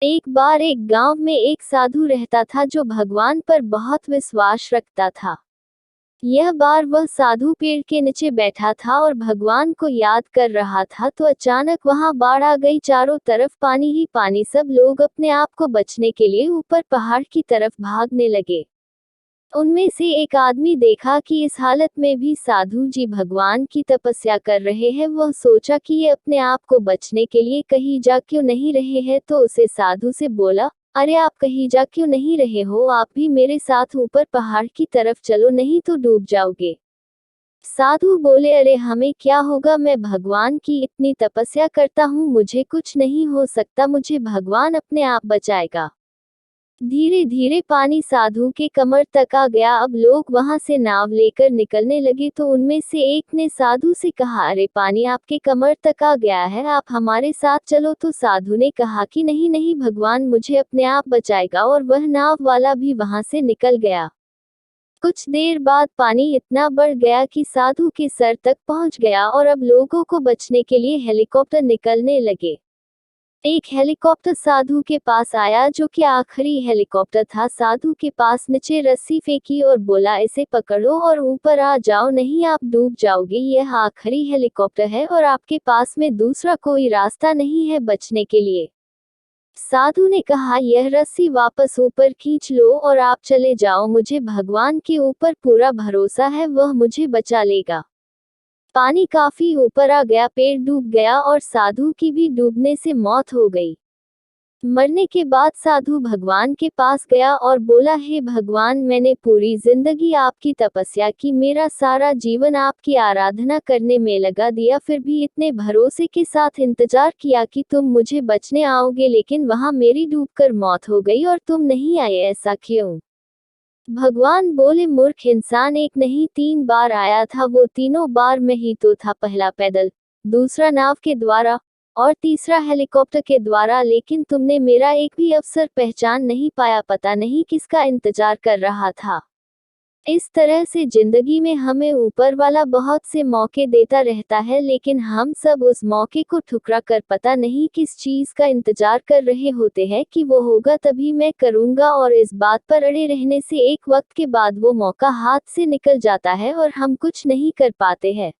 एक बार एक गांव में एक साधु रहता था जो भगवान पर बहुत विश्वास रखता था। यह बार वह साधु पेड़ के नीचे बैठा था और भगवान को याद कर रहा था तो अचानक वहां बाढ़ आ गई। चारों तरफ पानी ही पानी। सब लोग अपने आप को बचने के लिए ऊपर पहाड़ की तरफ भागने लगे। उनमें से एक आदमी देखा कि इस हालत में भी साधु जी भगवान की तपस्या कर रहे हैं। वह सोचा कि ये अपने आप को बचने के लिए कहीं जा क्यों नहीं रहे हैं, तो उसे साधु से बोला, अरे आप कहीं जा क्यों नहीं रहे हो, आप भी मेरे साथ ऊपर पहाड़ की तरफ चलो, नहीं तो डूब जाओगे। साधु बोले, अरे हमें क्या होगा, मैं भगवान की इतनी तपस्या करता हूँ, मुझे कुछ नहीं हो सकता, मुझे भगवान अपने आप बचाएगा। धीरे धीरे पानी साधु के कमर तक आ गया। अब लोग वहां से नाव लेकर निकलने लगे तो उनमें से एक ने साधु से कहा, अरे पानी आपके कमर तक आ गया है, आप हमारे साथ चलो। तो साधु ने कहा कि नहीं नहीं, भगवान मुझे अपने आप बचाएगा, और वह नाव वाला भी वहां से निकल गया। कुछ देर बाद पानी इतना बढ़ गया कि साधु के सर तक पहुंच गया और अब लोगों को बचने के लिए हेलीकॉप्टर निकलने लगे। एक हेलीकॉप्टर साधु के पास आया, जो कि आखिरी हेलीकॉप्टर था। साधु के पास नीचे रस्सी फेंकी और बोला, इसे पकड़ो और ऊपर आ जाओ, नहीं आप डूब जाओगे। यह आखिरी हेलीकॉप्टर है और आपके पास में दूसरा कोई रास्ता नहीं है बचने के लिए। साधु ने कहा, यह रस्सी वापस ऊपर खींच लो और आप चले जाओ, मुझे भगवान के ऊपर पूरा भरोसा है, वह मुझे बचा लेगा। पानी काफी ऊपर आ गया, पेड़ डूब गया और साधु की भी डूबने से मौत हो गई। मरने के बाद साधु भगवान के पास गया और बोला, हे भगवान, मैंने पूरी जिंदगी आपकी तपस्या की, मेरा सारा जीवन आपकी आराधना करने में लगा दिया, फिर भी इतने भरोसे के साथ इंतजार किया कि तुम मुझे बचने आओगे, लेकिन वहां मेरी डूबकर मौत हो गई और तुम नहीं आए, ऐसा क्यों? भगवान बोले, मूर्ख इंसान, एक नहीं 3 बार आया था, वो तीनों बार मैं ही तो था। पहला पैदल, दूसरा नाव के द्वारा और तीसरा हेलीकॉप्टर के द्वारा, लेकिन तुमने मेरा एक भी अवसर पहचान नहीं पाया, पता नहीं किसका इंतजार कर रहा था। इस तरह से जिंदगी में हमें ऊपर वाला बहुत से मौके देता रहता है, लेकिन हम सब उस मौके को ठुकरा कर पता नहीं किस चीज का इंतजार कर रहे होते हैं कि वो होगा तभी मैं करूंगा, और इस बात पर अड़े रहने से एक वक्त के बाद वो मौका हाथ से निकल जाता है और हम कुछ नहीं कर पाते हैं।